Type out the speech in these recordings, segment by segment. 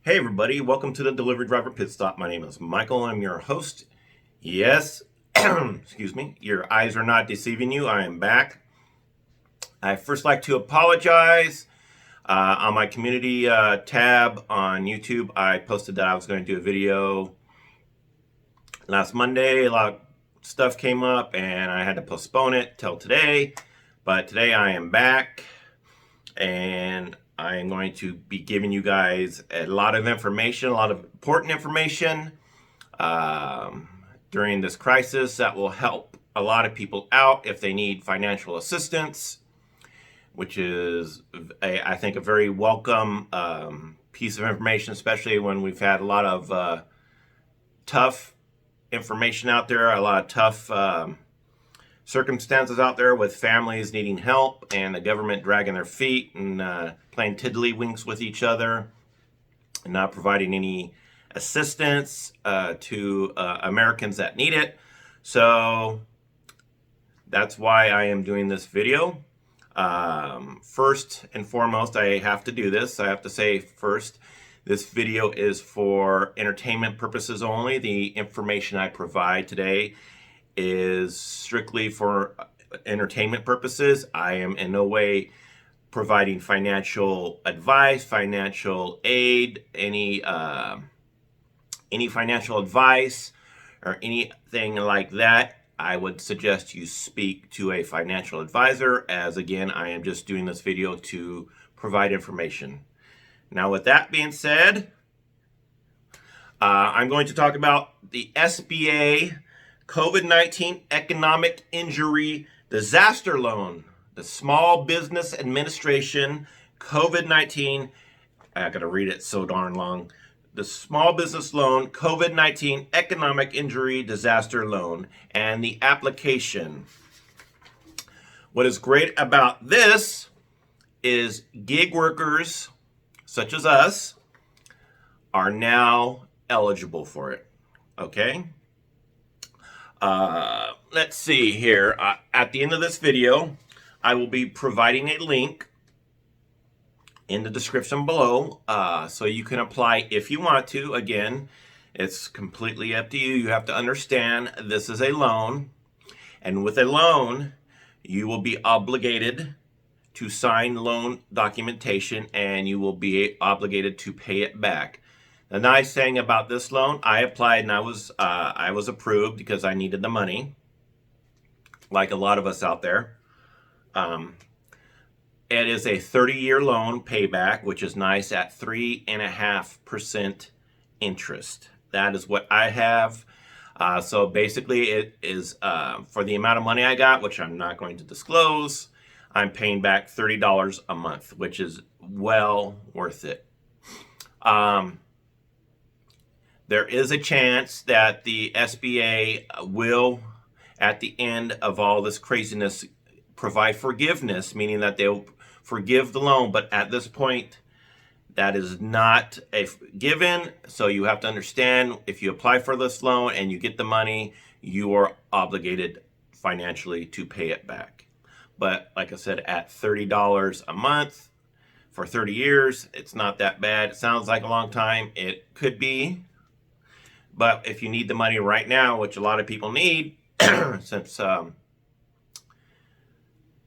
Hey everybody, welcome to the Delivery Driver Pit Stop. My name is Michael. I'm your host. Yes, excuse me, your eyes are not deceiving you. I am back. I first like to apologize. On my community tab on YouTube, I posted that I was going to do a video last Monday. A lot of stuff came up and I had to postpone it till today. But today I am back and I am going to be giving you guys a lot of information, a lot of important information during this crisis that will help a lot of people out if they need financial assistance, which is, I think, a very welcome piece of information, especially when we've had a lot of tough information out there, a lot of tough circumstances out there with families needing help and the government dragging their feet and playing tiddlywinks with each other and not providing any assistance to Americans that need it. So that's why I am doing this video. First and foremost, I have to do this. I have to say first, this video is for entertainment purposes only. The information I provide today is strictly for entertainment purposes. I am in no way providing financial advice, financial aid, any financial advice or anything like that. I would suggest you speak to a financial advisor, as again, I am just doing this video to provide information. Now, with that being said, I'm going to talk about the SBA COVID-19 Economic Injury Disaster Loan, the Small Business Administration COVID-19, I gotta read it so darn long, the Small Business Loan COVID-19 Economic Injury Disaster Loan, and the application. What is great about this is gig workers such as us are now eligible for it, okay? Let's see here. At the end of this video, I will be providing a link in the description below so you can apply if you want to. Again, it's completely up to you. You have to understand this is a loan, and with a loan, you will be obligated to sign loan documentation and you will be obligated to pay it back. The nice thing about this loan, I applied and I was approved because I needed the money, like a lot of us out there. It is a 30-year loan payback, which is nice at 3.5% interest. That is what I have. So basically it is for the amount of money I got, which I'm not going to disclose, I'm paying back $30 a month, which is well worth it. There is a chance that the SBA will, at the end of all this craziness, provide forgiveness, meaning that they'll forgive the loan. But at this point, that is not a given. So you have to understand, if you apply for this loan and you get the money, you are obligated financially to pay it back. But like I said, at $30 a month for 30 years, it's not that bad. It sounds like a long time. It could be. But if you need the money right now, which a lot of people need, since the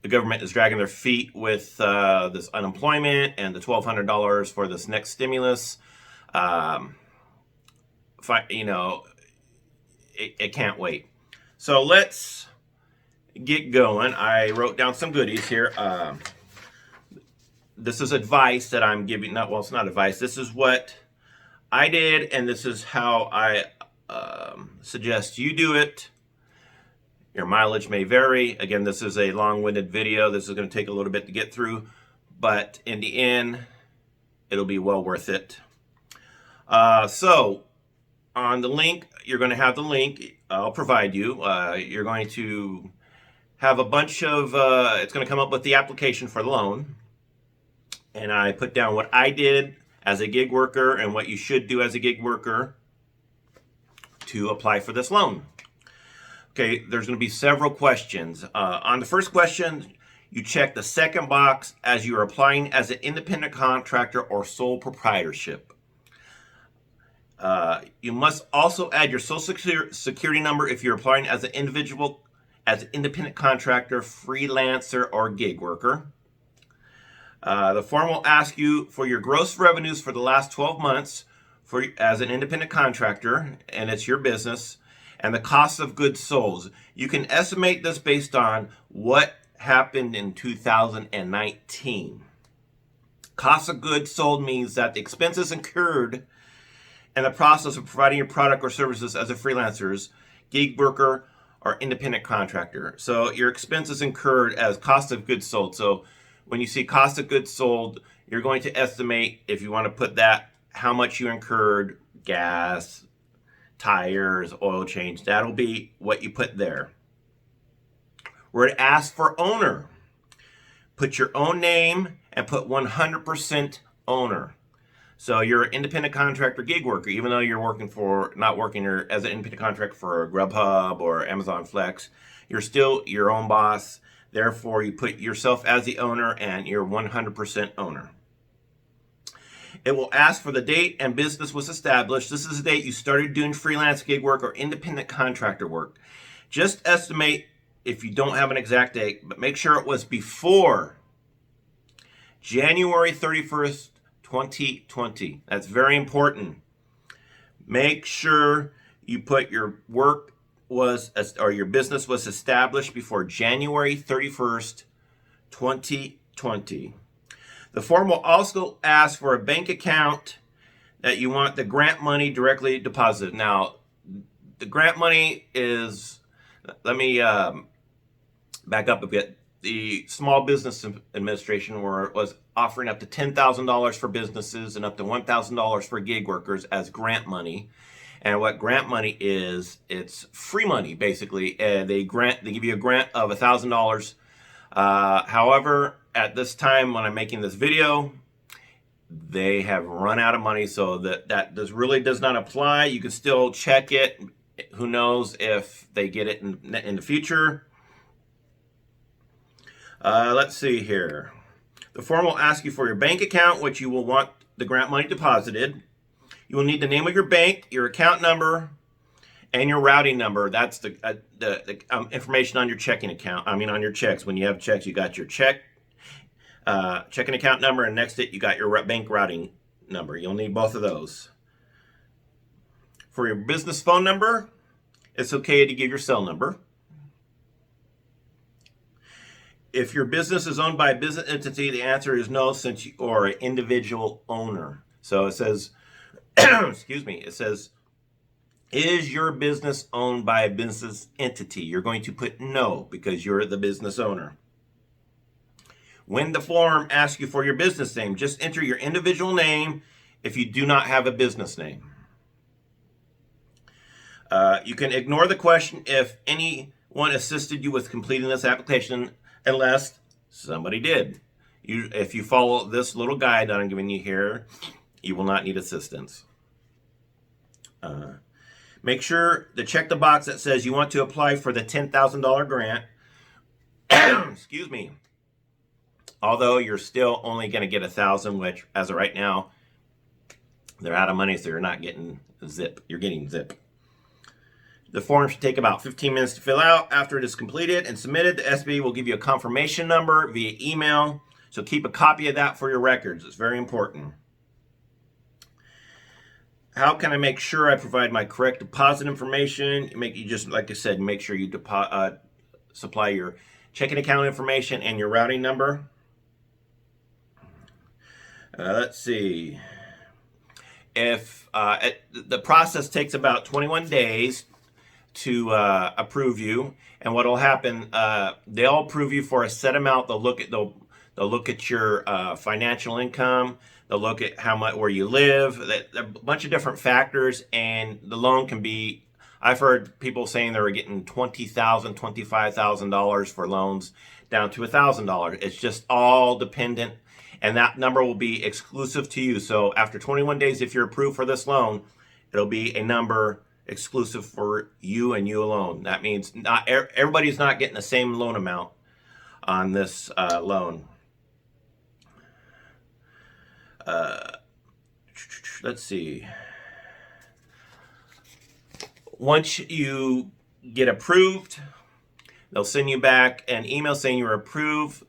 government is dragging their feet with this unemployment and the $1,200 for this next stimulus, it can't wait. So let's get going. I wrote down some goodies here. This is advice that I'm giving. Well, it's not advice. This is what I did, and this is how I suggest you do it. Your mileage may vary. Again, this is a long-winded video. This is going to take a little bit to get through, but in the end, it'll be well worth it. So on the link, you're going to have the link. I'll provide you. You're going to have a bunch of, it's going to come up with the application for the loan. And I put down what I did as a gig worker and what you should do as a gig worker to apply for this loan. Okay, there's going to be several questions. On the first question, you check the second box as you are applying as an independent contractor or sole proprietorship. You must also add your social security number if you're applying as an individual, as an independent contractor, freelancer, or gig worker. The form will ask you for your gross revenues for the last 12 months as an independent contractor, and it's your business, and the cost of goods sold. You can estimate this based on what happened in 2019. Cost of goods sold means that the expenses incurred in the process of providing your product or services as a freelancer, gig worker, or independent contractor. So your expenses incurred as cost of goods sold. So when you see cost of goods sold, you're going to estimate, if you want to put that, how much you incurred, gas, tires, oil change. That'll be what you put there. Where it asks for owner, put your own name and put 100% owner. So you're an independent contractor gig worker, even though you're not working as an independent contractor for Grubhub or Amazon Flex, you're still your own boss. Therefore, you put yourself as the owner and you're 100% owner. It will ask for the date and business was established. This is the date you started doing freelance gig work or independent contractor work. Just estimate if you don't have an exact date, but make sure it was before January 31st, 2020. That's very important. Make sure you put your your business was established before January 31st, 2020. The form will also ask for a bank account that you want the grant money directly deposited. Now, the grant money is, let me back up a bit. The Small Business Administration was offering up to $10,000 for businesses and up to $1,000 for gig workers as grant money. And what grant money is, it's free money basically. They give you a grant of $1,000. However, at this time when I'm making this video, they have run out of money, so that really does not apply. You can still check it. Who knows if they get it in the future. Let's see here. The form will ask you for your bank account, which you will want the grant money deposited. You will need the name of your bank, your account number, and your routing number. That's the information on your checking account. I mean, on your checks. When you have checks, you got your checking account number, and next to it, you got your bank routing number. You'll need both of those. For your business phone number, it's okay to give your cell number. If your business is owned by a business entity, the answer is no, since you are an individual owner. So it says, excuse me, it says, is your business owned by a business entity? You're going to put no because you're the business owner. When the form asks you for your business name, just enter your individual name if you do not have a business name. You can ignore the question if anyone assisted you with completing this application, unless somebody did. If you follow this little guide that I'm giving you here, you will not need assistance. Make sure to check the box that says you want to apply for the $10,000 grant. Excuse me. Although you're still only going to get $1,000, which as of right now, they're out of money, so you're not getting zip. You're getting zip. The form should take about 15 minutes to fill out. After it is completed and submitted, the SBA will give you a confirmation number via email. So keep a copy of that for your records. It's very important. How can I make sure I provide my correct deposit information? You just, like I said, make sure you supply your checking account information and your routing number. Let's see. If the process takes about 21 days to approve you, and what will happen, they'll approve you for a set amount. They'll look at your financial income. They'll look at where you live, a bunch of different factors, and the loan can be, I've heard people saying they were getting $20,000, $25,000 for loans down to $1,000. It's just all dependent, and that number will be exclusive to you. So after 21 days, if you're approved for this loan, it'll be a number exclusive for you and you alone. That means not everybody's not getting the same loan amount on this loan. Let's see. Once you get approved, they'll send you back an email saying you're approved.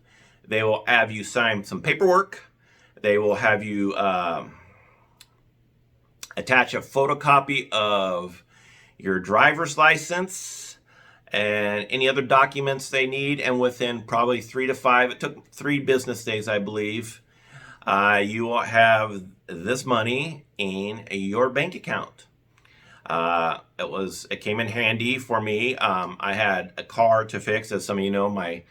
They will have you sign some paperwork. They will have you attach a photocopy of your driver's license and any other documents they need. And within probably 3 to 5, it took 3 business days, I believe, you will have this money in your bank account. It came in handy for me. I had a car to fix. As some of you know, my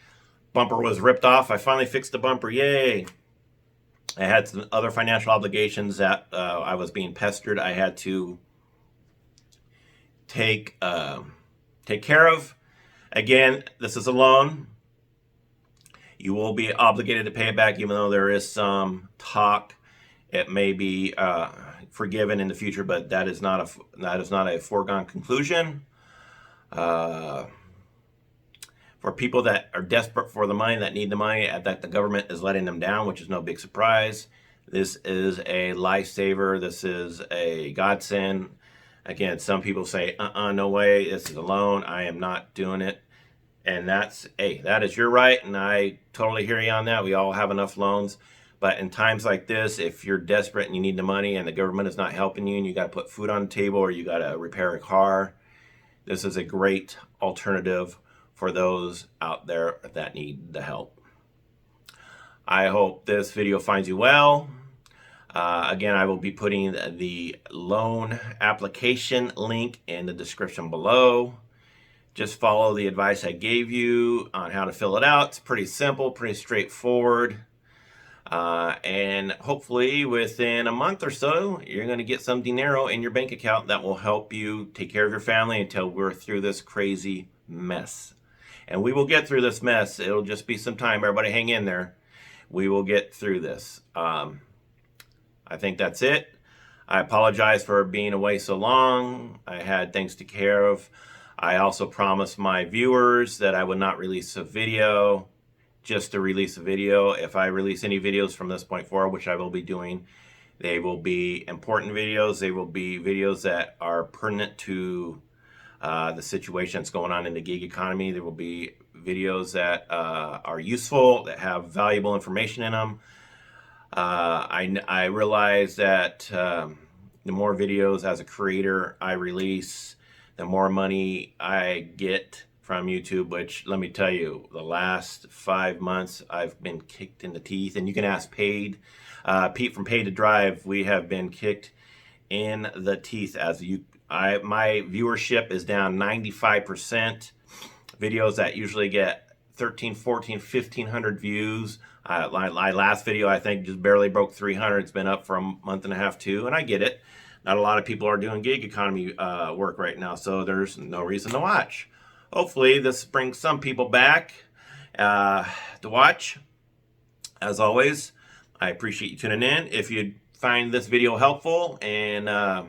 bumper was ripped off. I finally fixed the bumper. Yay. I had some other financial obligations that I was being pestered. I had to take care of. Again, this is a loan. You will be obligated to pay it back, even though there is some talk it may be forgiven in the future, but that is not a foregone conclusion. For people that are desperate for the money, that need the money, that the government is letting them down, which is no big surprise. This is a lifesaver. This is a godsend. Again, some people say, no way, this is a loan. I am not doing it. And that is your right, and I totally hear you on that. We all have enough loans. But in times like this, if you're desperate and you need the money and the government is not helping you and you got to put food on the table or you got to repair a car, this is a great alternative for those out there that need the help. I hope this video finds you well. Again, I will be putting the loan application link in the description below. Just follow the advice I gave you on how to fill it out. It's pretty simple, pretty straightforward. And hopefully within a month or so, you're going to get some dinero in your bank account that will help you take care of your family until we're through this crazy mess. And we will get through this mess. It'll just be some time. Everybody hang in there. We will get through this. I think that's it. I apologize for being away so long. I had things to take care of. I also promised my viewers that I would not release a video just to release a video. If I release any videos from this point forward, which I will be doing, they will be important videos. They will be videos that are pertinent to the situation that's going on in the gig economy. There will be videos that are useful, that have valuable information in them. I realize that the more videos as a creator I release, the more money I get from YouTube, which let me tell you, the last 5 months I've been kicked in the teeth. And you can ask Pete from Paid to Drive. We have been kicked in the teeth my viewership is down 95%. Videos that usually get 13, 14, 1,500 views. My last video, I think, just barely broke 300. It's been up for a month and a half too, and I get it. Not a lot of people are doing gig economy work right now, so there's no reason to watch. Hopefully this brings some people back to watch. As always, I appreciate you tuning in. If you find this video helpful, and I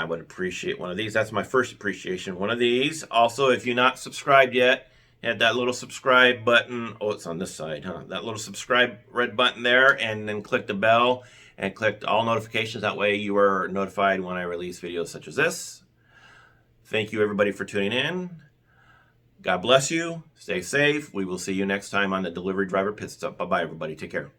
would appreciate one of these. That's my first appreciation, one of these. Also, if you're not subscribed yet, hit that little subscribe button. Oh, it's on this side, huh? That little subscribe red button there, and then click the bell and click all notifications. That way you are notified when I release videos such as this. Thank you, everybody, for tuning in. God bless you. Stay safe. We will see you next time on the Delivery Driver Pit Stop. Bye-bye, everybody. Take care.